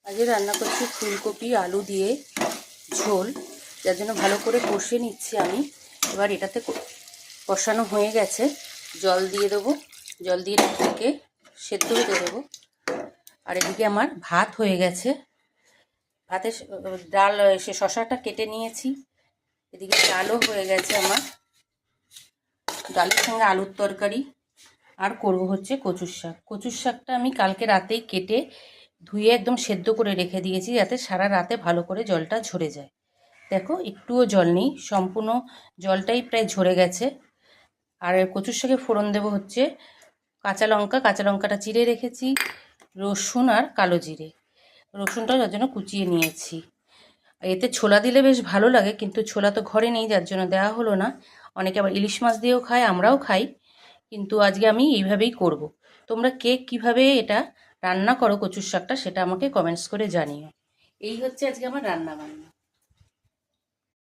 আজকে রান্না করছি ফুলকপি আলু দিয়ে ঝোল, যার জন্য ভালো করে কষে নিচ্ছি আমি। এবার এটাতে কষানো হয়ে গেছে, জল দিয়ে দেবো। জল দিয়ে এটাকে সেদ্ধ হতে দেবো। আর এদিকে আমার ভাত হয়ে গেছে, ভাতে ডাল সে শশাটা কেটে নিয়েছি। এদিকে ডালও হয়ে গেছে আমার, ডালের সঙ্গে আলুর তরকারি। আর করব হচ্ছে কচুর শাক। কচুর শাকটা আমি কালকে রাতেই কেটে ধুয়ে একদম সেদ্ধ করে রেখে দিয়েছি, যাতে সারা রাতে ভালো করে জলটা ঝরে যায়। দেখো একটুও জল নেই, সম্পূর্ণ জলটাই প্রায় ঝরে গেছে। আর কচুর শাকে ফোড়ন দেবো হচ্ছে কাঁচা লঙ্কা, কাঁচা লঙ্কাটা চিড়ে রেখেছি, রসুন আর কালো জিরে। রসুনটা যার জন্য কুচিয়ে নিয়েছি। এতে ছোলা দিলে বেশ ভালো লাগে, কিন্তু ছোলা তো ঘরে নেই, যার জন্য দেওয়া হলো না। অনেকে আবার ইলিশ মাছ দিয়েও খায়, আমরাও খাই, কিন্তু আজকে আমি এইভাবেই করব। তোমরা কে কীভাবে এটা রান্না করো কচুর শাকটা, সেটা আমাকে কমেন্টস করে জানিও। এই হচ্ছে আজকে আমার রান্না বান্না।